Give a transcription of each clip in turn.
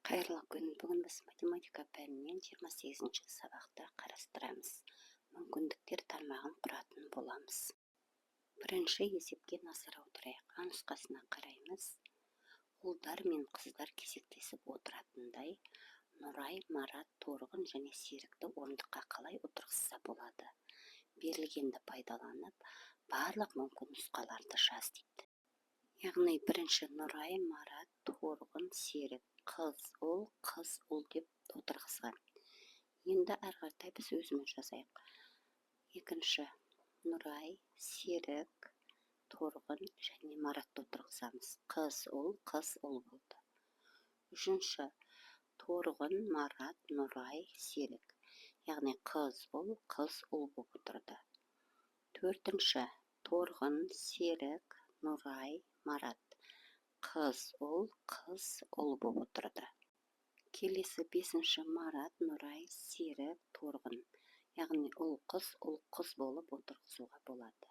Қайырлы күн. Бүгін біз математика пәнінен 28-ші сабақта қарастырамыз. Мүмкіндіктер тармағын құратын боламыз. Бірінші есепке назар аударайық. А нұсқасына қараймыз. Ұлдар мен қыздар кезектесіп отыратындай Нұрай, Марат, Торғын және Серікті орындыққа қалай отырғызса болады? Берілгенді пайдаланып, барлық мүмкін нұсқаларды жаз дейді. Яғни бірінші Нұрай, Марат, Торғын, Серік, қыз ұл деп отырғызған. Енді әрі біз өзіміз жазайық. Екінші Нұрай, Серік, Торғын және Маратты отырғызамыз. Қыз ұл болды. Үшінші Торғын, Марат, Нұрай, Серік. Яғни қыз ұл болып отырды. Төртінші Торғын, Серік, Нұрай, Марат. Қыз ұл болып отырды. Келесі бесінші Марат, Нұрай, Серік, Торғын. Яғни ұл қыз болып отырғызуға болады.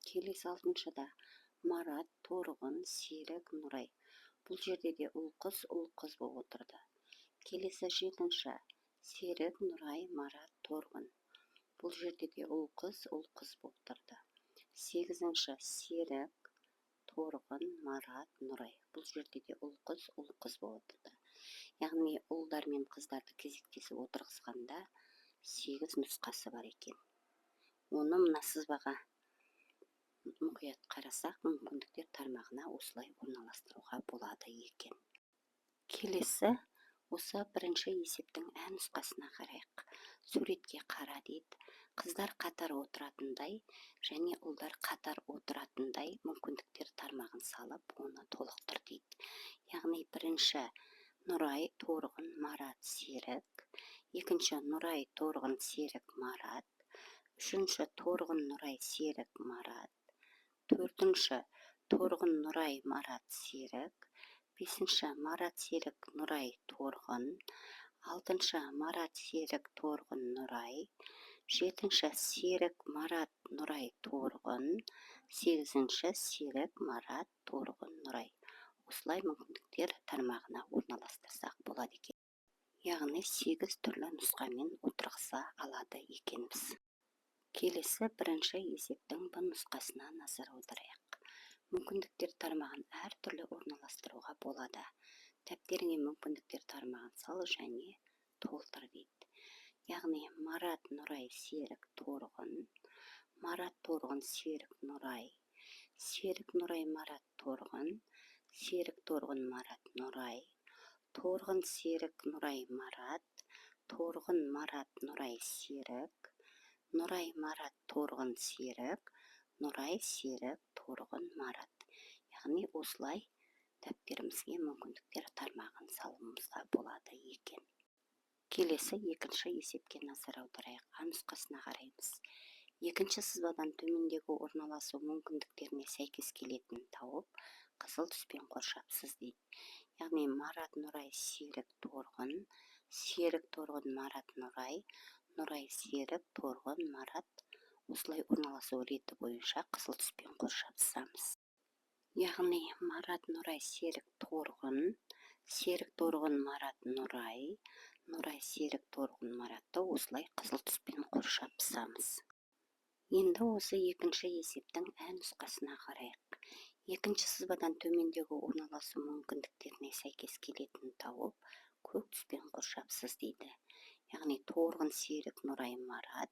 Келесі алтыншыда Марат, Торғын, Серік, Нұрай. Бұл жерде де ұл қыз болып отырды. Келесі жетінші Серік, Нұрай, Марат, Торғын. Бұл жерде де ұл қыз болып тұрды. Сегізінші Серік, Торғын, Марат, Нұрай. Бұл жерде де ұл қыз болып отырды. Яғни ұлдар мен қыздарды кезектесіп отырғызғанда 8 нұсқасы бар екен. Оны мына сызбаға мұқият қарасақ, мүмкіндіктер тармағына осылай орналастыруға болады екен. Келесі осы бірінші есептің А нұсқасына қарайық. Суретке қара дейді. Қыздар қатар отыратындай және ұлдар қатар отыратындай мүмкіндіктер тармағын салып, оны толықтыр дейді. Яғни бірінші Нұрай, Торғын, Марат, Серік. Екінші Нұрай, Торғын, Серік, Марат. Үшінші Торғын, Нұрай, Серік, Марат. Төртінші Торғын, Нұрай, Марат, Серік. Бесінші Марат, Серік, Нұрай, Торғын. Алтыншы Марат, Серік, Торғын, Нұрай. Жетінші Серік, Марат, Нұрай, Торғын. Сегізінші Серік, Марат, Торғын, Нұрай. Осылай мүмкіндіктер тармағына орналастырсақ болады екен. Яғни 8 түрлі нұсқамен отырғыза алады екенбіз. Келесі бірінші есептің Б нұсқасына назар аударайық. Мүмкіндіктер тармағын әртүрлі орналастыруға болады. Дәптеріңе мүмкіндіктер тармағын сал және толтыр дейді. Яғни Марат, Нұрай, Серік, Торғын. Марат, Торғын, Серік, Нұрай. Серік, Нұрай, Марат, Торғын. Серік, Торғын, Марат, Нұрай. Торғын, Серік, Нұрай, Марат. Торғын, Марат, Нұрай, Серік. Нұрай, Марат, Торғын, Серік. Нұрай, Серік, Торғын, Марат. Яғни осылай дәптерімізге мүмкіндіктер тармағын салуымызға болады екен. Келесі екінші есепке назар аударайық. А нұсқасына қараймыз. Екінші сызбадан төмендегі орналасу мүмкіндіктеріне сәйкес келетін тауып, қызыл түспен қоршапсыз дейді. Яғни Марат, Нұрай, Серік, Торғын. Серік, Торғын, Марат, Нұрай. Нұрай, Серік, Торғын, Марат. Осылай орналасу реті бойынша қызыл түспен қоршапсыз. Яғни Марат, Нұрай, Серік, Торғын. Серік, Торғын, Марат, Нұрай. Нұрай, Серік, Торғын, Маратты осылай қызыл түспен қоршапсыз. Енді осы екінші есептің А нұсқасына қарайық. Екінші сызбадан төмендегі орналасу мүмкіндіктеріне сәйкес келетін тауып, көк түспен қоршапсыз дейді. Яғни Торғын, Серік, Нұрай, Марат.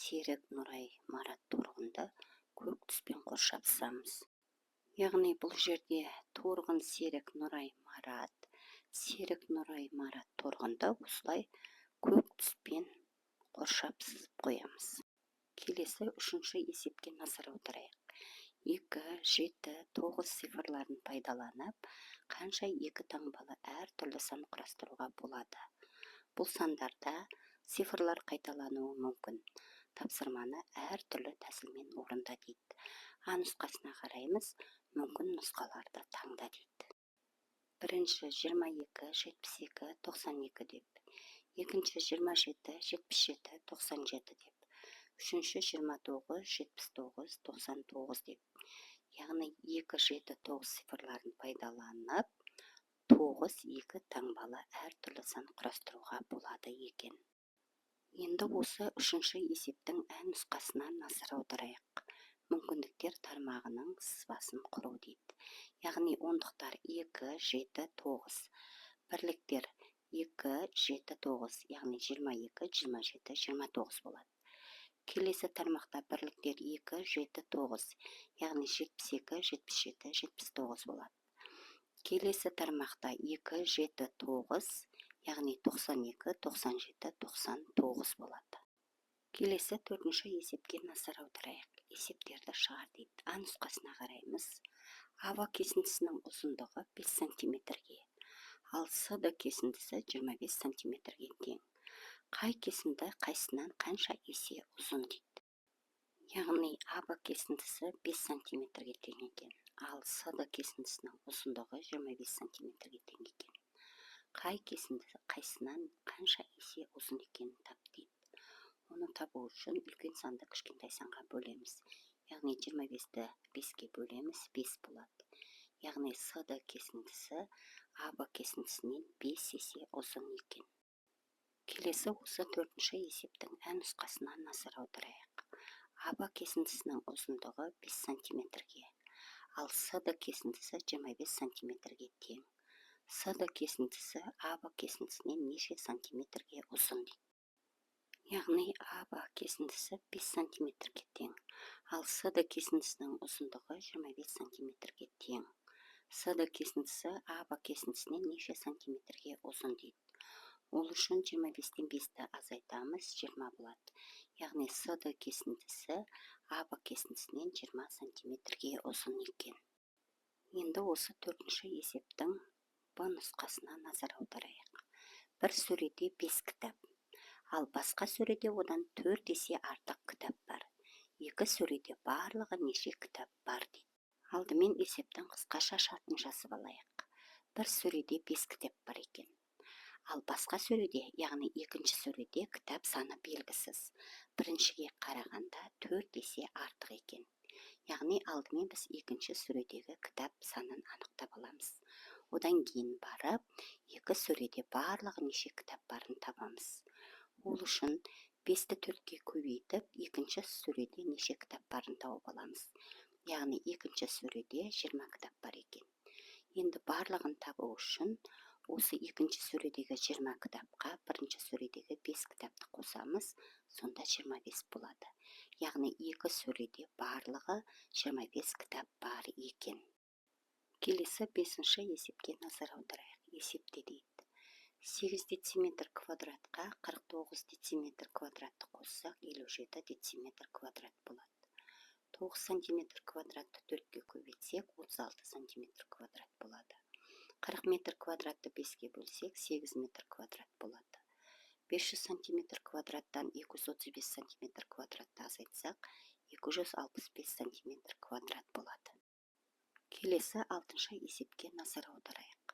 Серік, Нұрай, Марат, Торғынды көк түспен қоршапсыз. Яғни бұл жерде Торғын, Серік, Нұрай, Марат. Серік, Нұрай, Марат, Торғынды осылай көк түспен қоршап сызып қоямыз. Келесі үшінші есепке назар аударайық. 2, 7, 9 цифрларын пайдаланып, қанша 2 таңбалы әртүрлі сан құрастыруға болады. Бұл сандарда цифрлар қайталануы мүмкін. Тапсырманы әртүрлі тәсілмен орында дейді. А нұсқасына қараймыз, мүмкін нұсқаларды таңда дейді. Бірінші 22, 72, 92 деп. Екінші 27, 77, 97 деп. Үшінші 29, 79, 99 деп. Яғни 2, 7, 9 цифрларын пайдаланып, 9 2 таңбалы әртүрлі сан құрастыруға болады екен. Енді осы үшінші есептің ән нұсқасына назар аударайық. Мүмкіндіктер тармағының сызбасын құру дейді. Яғни ондықтар 2, 7, 9. Бірліктер 2, 7, 9. Яғни 22, 27, 29 болады. Келесі тармақта бірліктер 2, 7, 9. Яғни 72, 77, 79 болады. Келесі тармақта 2, 7, 9. Яғни 92, 97, 99 болады. Келесі төртінші есепке назар аударайық. Есептерді шығар дейді. А нұсқасына қараймыз. АБ кесіндісінің ұзындығы 5 сантиметрге, ал СД кесіндісі 25 сантиметрге тең. Қай кесінді қайсынан қанша есе ұзын дейді. Яғни АБ кесіндісі 5 сантиметрге тең екен, ал СД кесіндісінің ұзындығы 25 сантиметрге тең екен. Қай кесіндісі қайсынан қанша есе ұзын екенін тап дейді. Оны табу үшін үлкен санды кішкентай санға бөлеміз. Яғни 25-ті 5-ке бөлеміз, 5 болады. Яғни СД кесіндісі АБ кесіндісінен 5 есе ұзын екен. Келесі осы төртінші есептің ән нұсқасына назар аударайық. АБ кесіндісінің ұзындығы 5 сантиметрге, ал СД кесіндісі 25 сантиметрге тең. СД кесіндісі АБ кесіндісінен неше сантиметрге ұзын дейді. Яғни АБ кесіндісі 5 сантиметрге тең, ал СД кесіндісінің ұзындығы 25 сантиметрге тең. СД кесіндісі АБ кесіндісінен неше сантиметрге ұзын дейді. Ол үшін 25-тен 5-ті азайтамыз, 20 болады. Яғни СД кесіндісі АБ кесіндісінен 20 сантиметрге ұзын екен. Енді осы төртінші есептің Б нұсқасына назар аударайық. Бір сөреде 5 кітап, ал басқа сөреде одан 4 есе артық кітап бар. Екі сөреде барлығы неше кітап бар дейді. Алдымен есептің қысқаша шартын жазып алайық. Бір сөреде 5 кітап бар екен. Ал басқа сөреде, яғни екінші сөреде кітап саны белгісіз. Біріншіге қарағанда 4 есе артық екен. Яғни алдымен біз екінші сөредегі кітап санын анықтап аламыз. Одан кейін барып, екі сөреде барлығы неше кітап барын табамыз. Ол үшін 5-ті 4-ке көбейтіп, екінші сөреде неше кітап барын тауып аламыз. Яғни екінші сөреде 20 кітап бар екен. Енді барлығын табу үшін осы екінші сөредегі 20 кітапқа бірінші сөредегі 5 кітапты қосамыз, сонда 25 болады. Яғни екі сөреде барлығы 25 кітап бар екен. Келесі 5-ші есепке назар аударайық. Есепте дейді. 8 дециметр квадратқа 49 дециметр квадратты қоссақ, 57 дециметр квадрат болады. 9 сантиметр квадратты 4-ке көбейтсек, 36 сантиметр квадрат болады. 40 метр квадратты 5-ке бөлсек, 8 метр квадрат болады. 500 сантиметр квадраттан 235 сантиметр квадратты азайтсақ, 265 сантиметр квадрат болады. Келесі 6-шы есепке назар аударайық.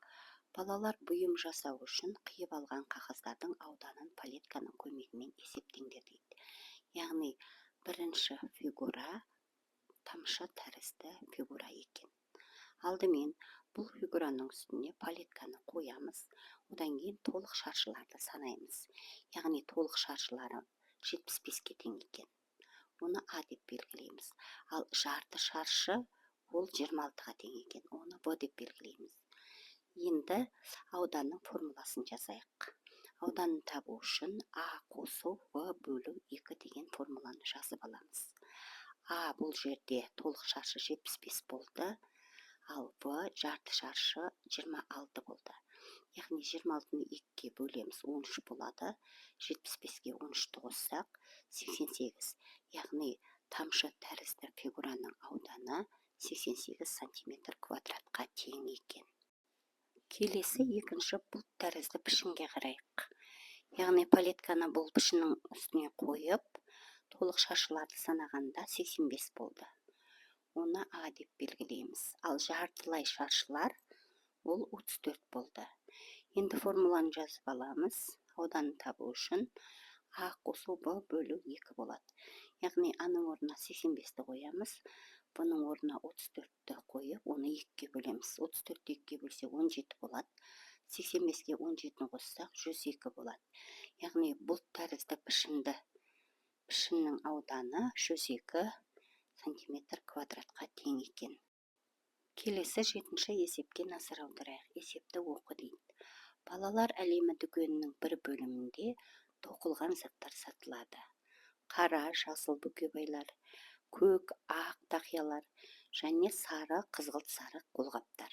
Балалар бұйым жасау үшін қиып алған қағаздардың ауданын палетканың көмегімен есептеңдер дейді. Яғни бірінші фигура тамшы тәрізді фигура екен. Алдымен бұл фигураның үстіне палетканы қоямыз, одан кейін толық шаршыларды санаймыз. Яғни толық шаршылары 75-ке тең екен. Оны А деп белгілейміз. Ал жарты шаршы ол 26-ға тең екен. Оны В деп белгілейміз. Енді ауданның формуласын жазайық. Ауданын табу үшін А қосу В бөлу 2 деген формуланы жазып аламыз. А бұл жерде толық шаршы 75 болды, ал В жарты шаршы 26 болды. Яғни 26-ны 2-ке бөлеміз, 13 болады. 75-ке 13-ті қоссақ, 88. Яғни тамшы тәрізді фигураның ауданы 88 сантиметр квадратқа тең екен. Келесі екінші бұлт тәрізді пішінге қарайық. Яғни палетканы бұл пішіннің үстіне қойып, толық шаршыларды санағанда 85 болды. Оны А деп белгілейміз. Ал жартылай шаршылар ол 34 болды. Енді формуланы жазып аламыз. Ауданын табу үшін А қосу В бөлу 2 болады. Яғни Аның орнына 85-ті қоямыз. Бұның орнына 34-ті қойып, оны 2-ге бөлеміз. 34-ті 2-ге бөлсек 17 болады. 85-ге 17-ні қоссақ 102 болады. Яғни бұл тәрізді пішіннің ауданы 102 сантиметр квадратқа тең екен. Келесі 7-ші есепке назар аударайық. Есепті оқы дейді. Балалар әлемі дүкенінің бір бөлімінде тоқылған заттар сатылады. Қара, жасыл бүкебайлар, көк, ақ тақиялар және сары, қызғылт сары қолғаптар.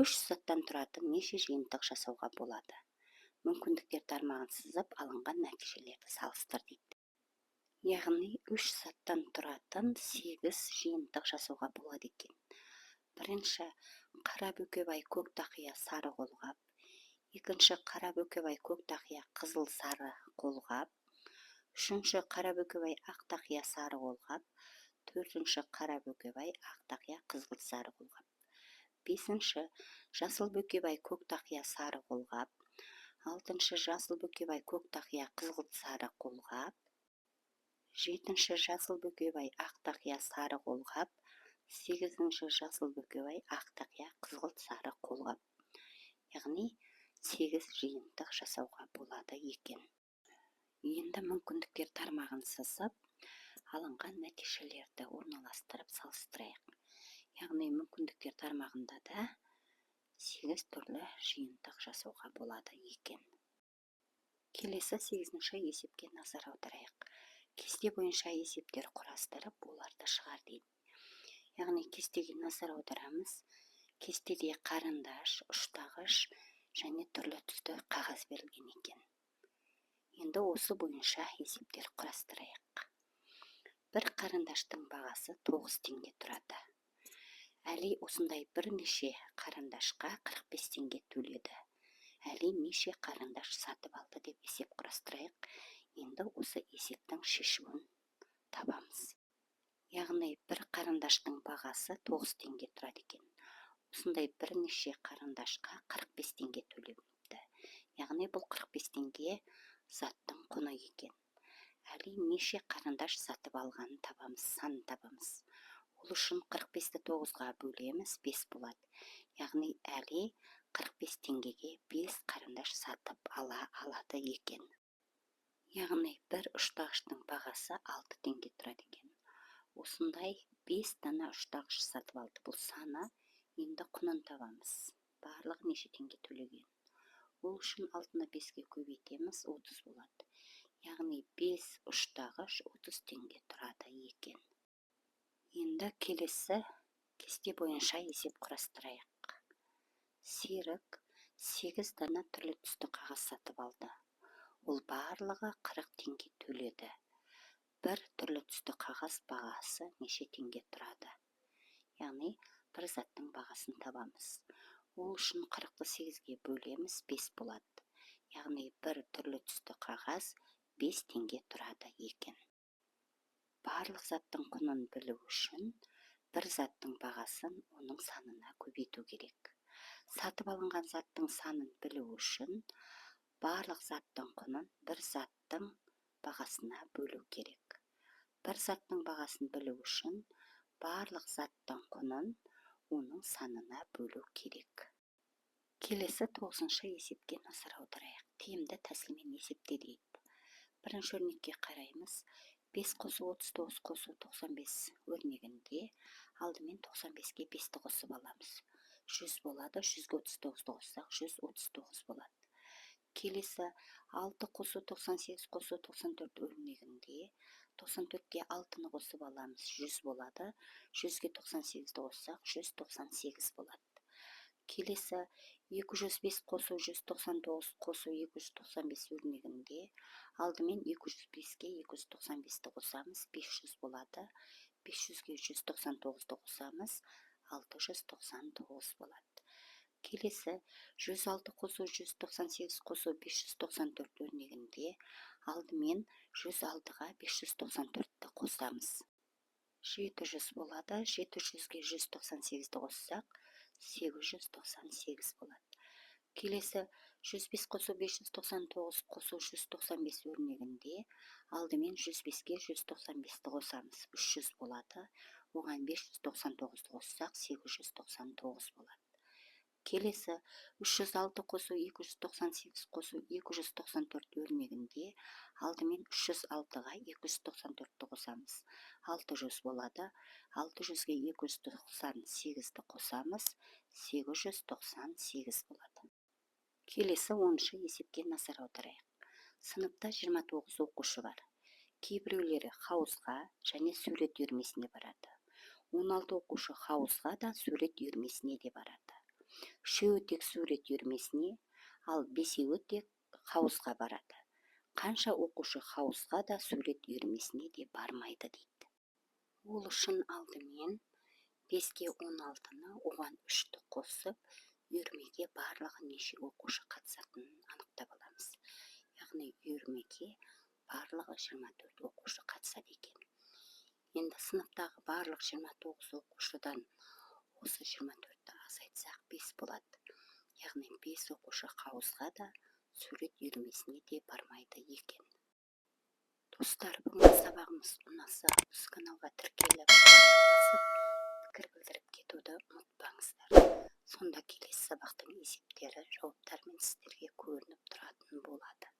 3 заттан тұратын неше жиынтық жасауға болады? Мүмкіндіктер тармағын сызып, алынған нәтижелерді салыстыр дейді. Яғни 3 заттан тұратын 8 жиынтық жасауға болады екен. Бірінші, қара бүкебай көк тақия сары қолғап. Екінші, қара бүкебай көк тақия қызыл сары қолғап. Үшінші, қара бүкебай ақ тақия сары қолғап. Төртінші, қара бүкебай ақ тақия қызғылт сары қолғап. Бесінші, жасыл бүкебай көк тақия сары қолғап. Алтыншы, жасыл бүкебай көк тақия қызғылт сары қолғап. Жетінші, жасыл бүкебай ақ тақия сары қолғап. Сегізінші, жасыл бүкебай ақ тақия қызғылт сары қолғап. Яғни 8 жиынтық жасауға болады екен. Енді мүмкіндіктер тармағын сызып, алынған нәтижелерді орналастырып салыстырайық. Яғни мүмкіндіктер тармағында да 8 түрлі жиынтық жасауға болады екен. Келесі 8-ші есепке назар аударайық. Кесте бойынша есептер құрастырып, оларды шығар дейді. Яғни кестеге назар аударамыз. Кестеде қарындаш, ұштағыш және түрлі түсті қағаз берілген екен. Енді осы бойынша есептер құрастырайық. Бір қарындаштың бағасы 9 теңге тұрады. Әли осындай бірнеше қарындашқа 45 теңге төледі. Әли неше қарындаш сатып алды деп есеп құрастырайық. Енді осы есептің шешуін табамыз. Яғни бір қарындаштың бағасы 9 теңге тұрады екен. Осындай бірнеше қарындашқа 45 теңге төленіпті. Яғни бұл 45 теңге заттың құны екен. Әли неше қарындаш сатып алғанын табамыз, санын табамыз. Ол үшін 45-ті 9-ға бөлеміз, 5 болады. Яғни Әли 45 теңгеге 5 қарындаш сатып алады екен. Яғни бір ұштағыштың бағасы 6 теңге тұрады екен. Осындай 5 дана ұштағыш сатып алды. Бұл саны, енді құнын табамыз. Барлығы неше теңге төлеген. Ол үшін 6-ны 5-ге көбейтеміз, 30 болады. Яғни 5 ұштағыш 30 теңге тұрады екен. Енді келесі кесте бойынша есеп құрастырайық. Серік 8 дана түрлі түсті қағаз сатып алды. Ол барлығы 40 теңге төледі. Бір түрлі түсті қағаз бағасы неше теңге тұрады? Яғни бір заттың бағасын табамыз. Ол үшін 40-ты 8-ге бөлеміз, 5 болады. Яғни бір түрлі түсті қағаз 5 теңге тұрады екен. Барлық заттың құнын білу үшін бір заттың бағасын оның санына көбейту керек. Сатып алынған заттың санын білу үшін барлық заттың құнын бір заттың бағасына бөлу керек. Бір заттың бағасын білу үшін барлық заттың құнын оның санына бөлу керек. Келесі 9-шы есепке назар аударайық. Тиімді тәсілмен есепте дейді. Бірінші өрнекке қараймыз. 5 қосу 39 қосу 95 өрнегінде алдымен 95-ге 5-ті қосып аламыз. 100 болады, 100-ге 39-ді қоссақ 139 болады. Келесі 6 қосу 98 қосу 94 өрнегінде 94-ге 6-ны қосып аламыз, 100 болады. 100-ге 98-ді қоссақ 198 болады. Келесі 205 қосу 199 қосу 295 өрнегінде алдымен 205-ге 295-ді қосамыз, 500 болады. 500-ге 199-ды қосамыз, 699 болады. Келесі 106 қосу 198 қосу 594 өрнегінде алдымен 106-ға 594-ті қосамыз. 700 болады. 700-ге 198-ді қоссақ 898 болады. Келесі 105 қосу 599 қосу 195 өрнегінде алдымен 105-ге 195-ді қосамыз. 300 болады. оған 599-ды қоссақ 899 болады. Келесі 306 қосу 298 қосу 294 өрнегінде алдымен 306-ға 294-ті қосамыз. 600 болады. 600-ге 298-ді қосамыз. 898 болады. Келесі 10-шы есепке назар аударайық. Сыныпта 29 оқушы бар. Кейбіреулері хауызға және сурет үйірмесіне барады. 16 оқушы хауызға да сурет үйірмесіне де барады. Үшеуі тек сурет үйірмесіне, ал бесеуі тек хауызға барады. Қанша оқушы хауызға да сурет үйірмесіне де бармайды дейді. Ол үшін алдымен 5-ге 16-ны, оған 3-ті қосып, үйірмеге барлығы неше оқушы қатысатынын анықтап аламыз. Яғни үйірмеге барлығы 24 оқушы қатысады екен. Енді сыныптағы барлық 29 оқушыдан осы 24-ті азайтсақ 5 болады. Яғни 5 оқушы хауызға да сурет үйірмесіне де бармайды екен. Достар, бүгінгі сабағымыз ұнаса, осы каналға тіркеліп, басып, пікір білдіріп кетуді ұмытпаңыздар. Сонда келесі сабақтың есептері, жауаптармен сіздерге көрініп тұратын болады.